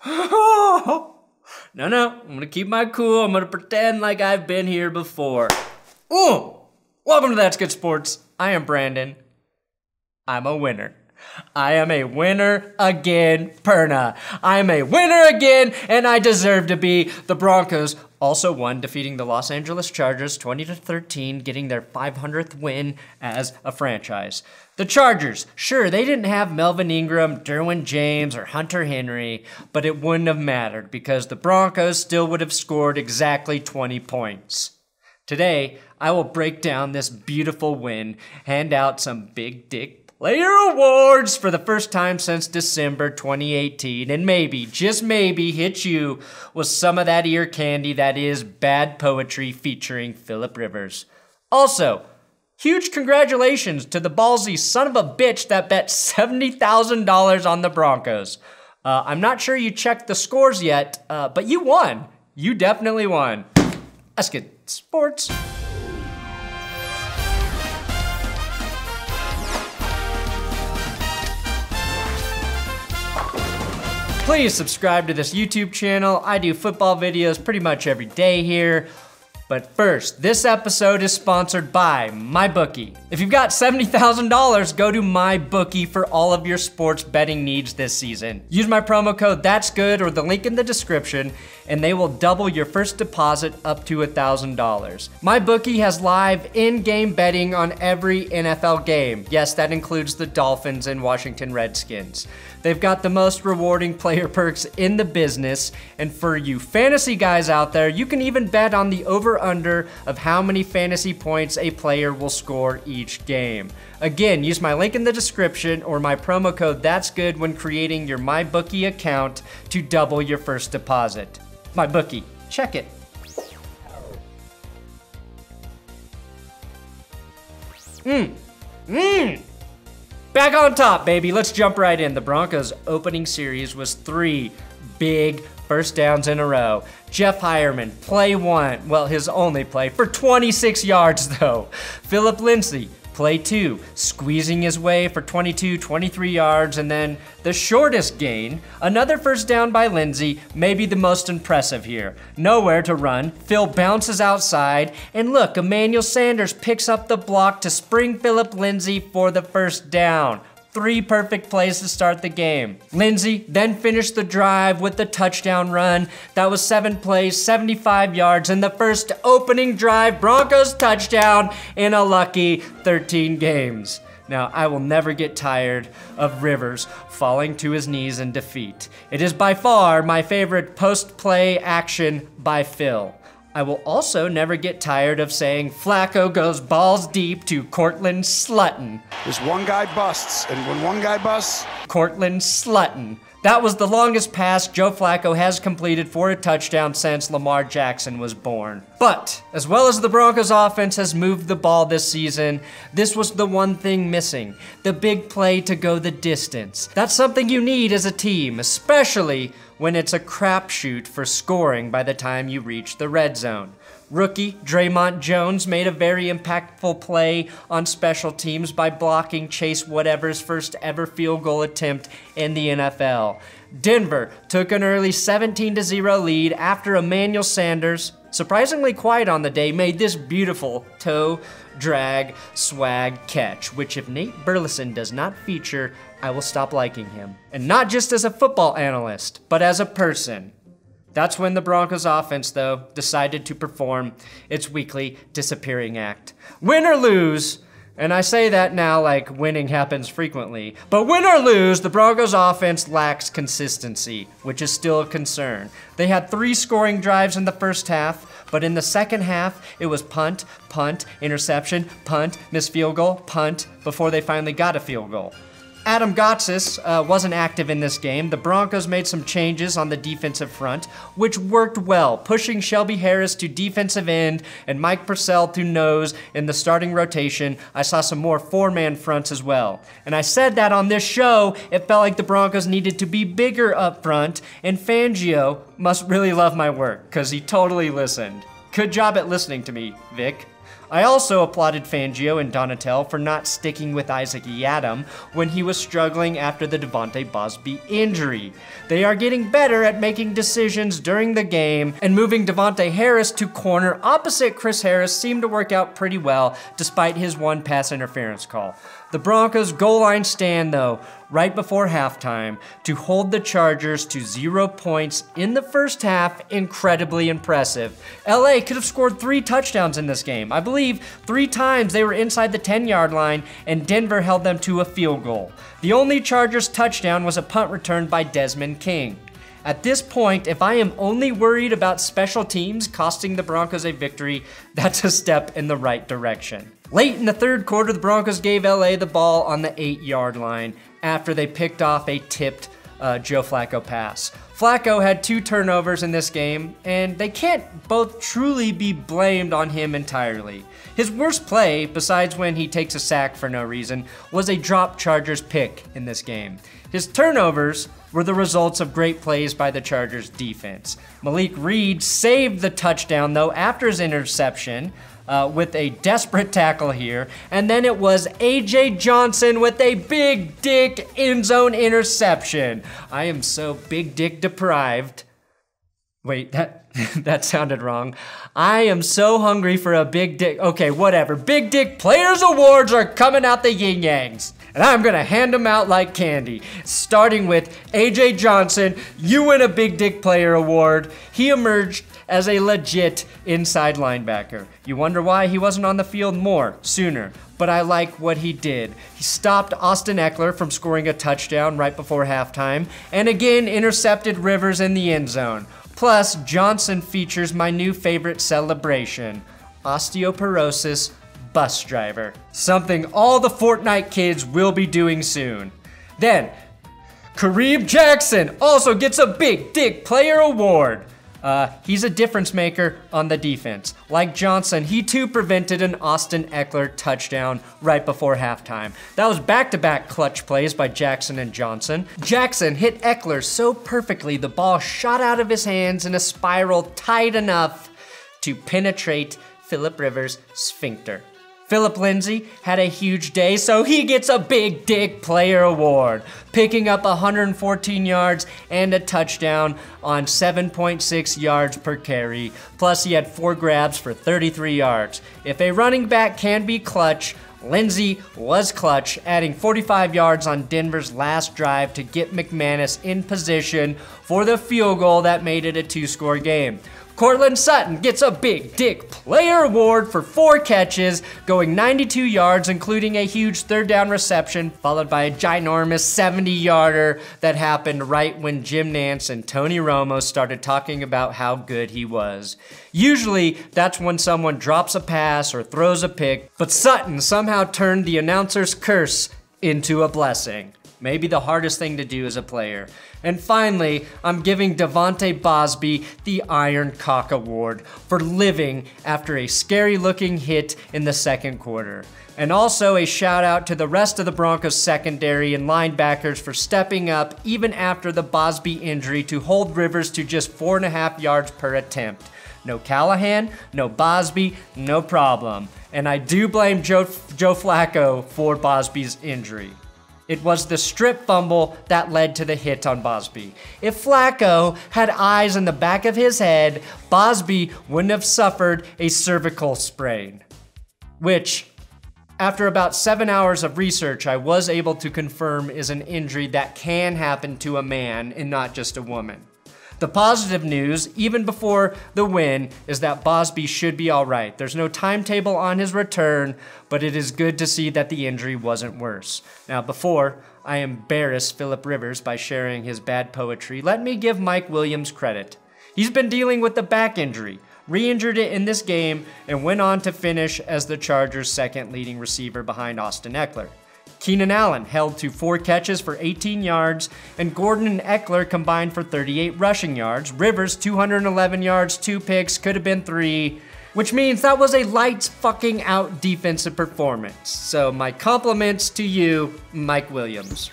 No, I'm gonna keep my cool. I'm gonna pretend like I've been here before. Ooh! Welcome to That's Good Sports. I am Brandon. I'm a winner. I am a winner again, Perna. I'm a winner again, and I deserve to be. The Broncos also won, defeating the Los Angeles Chargers 20-13, getting their 500th win as a franchise. The Chargers, sure, they didn't have Melvin Ingram, Derwin James, or Hunter Henry, but it wouldn't have mattered because the Broncos still would have scored exactly 20 points. Today, I will break down this beautiful win, hand out some big dick player awards for the first time since December 2018, and maybe, just maybe, hit you with some of that ear candy that is bad poetry featuring Phillip Rivers. Also, huge congratulations to the ballsy son of a bitch that bet $70,000 on the Broncos. I'm not sure you checked the scores yet, but you won. You definitely won. That's good sports. Please subscribe to this YouTube channel. I do football videos pretty much every day here. But first, this episode is sponsored by MyBookie. If you've got $70,000, go to MyBookie for all of your sports betting needs this season. Use my promo code ThatsGood or the link in the description, and they will double your first deposit up to $1,000. MyBookie has live in-game betting on every NFL game. Yes, that includes the Dolphins and Washington Redskins. They've got the most rewarding player perks in the business, and for you fantasy guys out there, you can even bet on the over-under of how many fantasy points a player will score each game. Again, use my link in the description or my promo code ThatsGood when creating your MyBookie account to double your first deposit. MyBookie, check it. Back on top, baby. Let's jump right in. The Broncos' opening series was 3 big first downs in a row. Jeff Hireman, play 1, well, his only play, for 26 yards though. Phillip Lindsay, play 2, squeezing his way for 23 yards, and then the shortest gain, another first down by Lindsay, maybe the most impressive here. Nowhere to run, Phil bounces outside, and look, Emmanuel Sanders picks up the block to spring Phillip Lindsay for the first down. 3 perfect plays to start the game. Lindsay then finished the drive with the touchdown run. That was 7 plays, 75 yards, and the first opening drive Broncos touchdown in a lucky 13 games. Now, I will never get tired of Rivers falling to his knees in defeat. It is by far my favorite post-play action by Phil. I will also never get tired of saying Flacco goes balls deep to Courtland Sutton. There's one guy busts, and when one guy busts... Courtland Sutton. That was the longest pass Joe Flacco has completed for a touchdown since Lamar Jackson was born. But, as well as the Broncos offense has moved the ball this season, this was the one thing missing, the big play to go the distance. That's something you need as a team, especially when it's a crapshoot for scoring by the time you reach the red zone. Rookie Draymond Jones made a very impactful play on special teams by blocking Chase Whatever's first ever field goal attempt in the NFL. Denver took an early 17-0 lead after Emmanuel Sanders, surprisingly quiet on the day, made this beautiful toe drag swag catch, which if Nate Burleson does not feature, I will stop liking him. And not just as a football analyst, but as a person. That's when the Broncos offense, though, decided to perform its weekly disappearing act. Win or lose, and I say that now like winning happens frequently, but win or lose, the Broncos offense lacks consistency, which is still a concern. They had 3 scoring drives in the first half, but in the second half, it was punt, punt, interception, punt, missed field goal, punt, before they finally got a field goal. Adam Gotsis wasn't active in this game. The Broncos made some changes on the defensive front, which worked well, pushing Shelby Harris to defensive end and Mike Purcell to nose in the starting rotation. I saw some more 4-man fronts as well. And I said that on this show, it felt like the Broncos needed to be bigger up front, and Fangio must really love my work, because he totally listened. Good job at listening to me, Vic. I also applauded Fangio and Donatell for not sticking with Isaac Yiadom when he was struggling after the De'vante Bausby injury. They are getting better at making decisions during the game, and moving Devontae Harris to corner opposite Chris Harris seemed to work out pretty well despite his one pass interference call. The Broncos' goal line stand, though, right before halftime to hold the Chargers to 0 points in the first half, incredibly impressive. LA could have scored 3 touchdowns in this game. I believe 3 times they were inside the 10-yard line, and Denver held them to a field goal. The only Chargers touchdown was a punt return by Desmond King. At this point, if I am only worried about special teams costing the Broncos a victory, that's a step in the right direction. Late in the third quarter, the Broncos gave LA the ball on the 8-yard line after they picked off a tipped Joe Flacco pass. Flacco had 2 turnovers in this game, and they can't both truly be blamed on him entirely. His worst play, besides when he takes a sack for no reason, was a drop Chargers pick in this game. His turnovers were the results of great plays by the Chargers defense. Malik Reed saved the touchdown, though, after his interception, with a desperate tackle here, and then it was A.J. Johnson with a big dick end zone interception. I am so big dick deprived. Wait, that sounded wrong. I am so hungry for a big dick. Okay, whatever. Big Dick Players Awards are coming out the yin-yangs, and I'm gonna hand them out like candy. Starting with A.J. Johnson, you win a Big Dick Player Award. He emerged as a legit inside linebacker. You wonder why he wasn't on the field more sooner, but I like what he did. He stopped Austin Ekeler from scoring a touchdown right before halftime, and again intercepted Rivers in the end zone. Plus, Johnson features my new favorite celebration, osteoporosis bus driver. Something all the Fortnite kids will be doing soon. Then, Kareem Jackson also gets a Big Dick Player Award. He's a difference maker on the defense. Like Johnson, he too prevented an Austin Ekeler touchdown right before halftime. That was back-to-back clutch plays by Jackson and Johnson. Jackson hit Ekeler so perfectly the ball shot out of his hands in a spiral tight enough to penetrate Phillip Rivers' sphincter. Phillip Lindsay had a huge day, so he gets a Big Dick Player Award, picking up 114 yards and a touchdown on 7.6 yards per carry. Plus, he had 4 grabs for 33 yards. If a running back can be clutch, Lindsay was clutch, adding 45 yards on Denver's last drive to get McManus in position for the field goal that made it a 2-score game. Courtland Sutton gets a Big Dick Player Award for 4 catches, going 92 yards, including a huge 3rd down reception, followed by a ginormous 70-yarder that happened right when Jim Nantz and Tony Romo started talking about how good he was. Usually, that's when someone drops a pass or throws a pick, but Sutton somehow turned the announcer's curse into a blessing. Maybe the hardest thing to do as a player. And finally, I'm giving De'vante Bausby the Iron Cock Award for living after a scary-looking hit in the second quarter. And also a shout out to the rest of the Broncos secondary and linebackers for stepping up even after the Bausby injury to hold Rivers to just 4.5 yards per attempt. No Callahan, no Bausby, no problem. And I do blame Joe Flacco for Bausby's injury. It was the strip fumble that led to the hit on Bausby. If Flacco had eyes in the back of his head, Bausby wouldn't have suffered a cervical sprain, which, after about 7 hours of research, I was able to confirm is an injury that can happen to a man and not just a woman. The positive news, even before the win, is that Bausby should be all right. There's no timetable on his return, but it is good to see that the injury wasn't worse. Now, before I embarrass Phillip Rivers by sharing his bad poetry, let me give Mike Williams credit. He's been dealing with the back injury, re-injured it in this game, and went on to finish as the Chargers' second leading receiver behind Austin Ekeler. Keenan Allen held to 4 catches for 18 yards, and Gordon and Ekeler combined for 38 rushing yards. Rivers, 211 yards, 2 picks, could have been 3, which means that was a lights fucking out defensive performance. So my compliments to you, Mike Williams.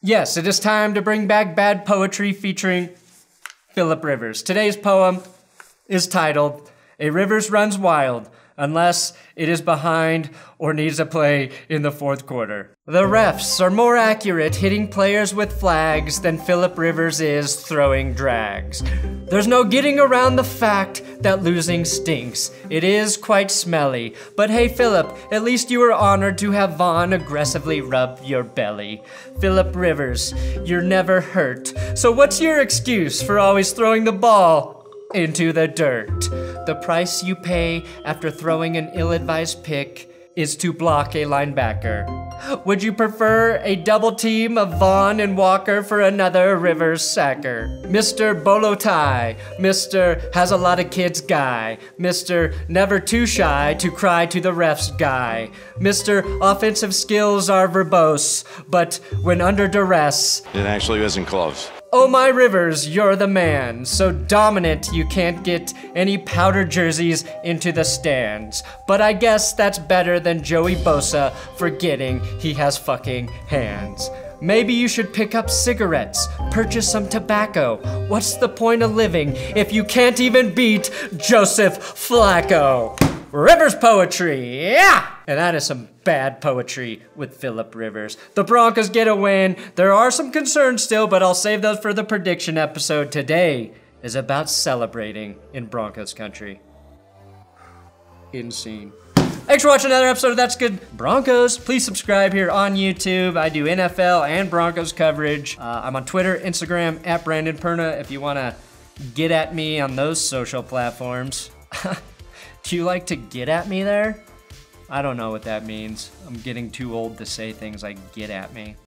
Yes, it is time to bring back bad poetry featuring Phillip Rivers. Today's poem is titled, "A Rivers Runs Wild, Unless it is behind or needs a play in the fourth quarter." The refs are more accurate hitting players with flags than Phillip Rivers is throwing drags. There's no getting around the fact that losing stinks. It is quite smelly. But hey Phillip, at least you were honored to have Vaughn aggressively rub your belly. Phillip Rivers, you're never hurt. So what's your excuse for always throwing the ball into the dirt? The price you pay after throwing an ill-advised pick is to block a linebacker. Would you prefer a double team of Vaughn and Walker for another Rivers sacker? Mr. Bolo Tie, Mr. Has a lot of kids guy, Mr. Never too shy to cry to the refs guy, Mr. Offensive skills are verbose, but when under duress, It actually isn't close. oh my Rivers, you're the man. So dominant you can't get any powder jerseys into the stands. But I guess that's better than Joey Bosa forgetting he has fucking hands. Maybe you should pick up cigarettes, purchase some tobacco. What's the point of living if you can't even beat Joseph Flacco? Rivers poetry, yeah! And that is some bad poetry with Phillip Rivers. The Broncos get a win. There are some concerns still, but I'll save those for the prediction episode. Today is about celebrating in Broncos country. Insane. Thanks for watching another episode of That's Good Broncos. Please subscribe here on YouTube. I do NFL and Broncos coverage. I'm on Twitter, Instagram, at Brandon Perna if you want to get at me on those social platforms. Do you like to get at me there? I don't know what that means. I'm getting too old to say things like get at me.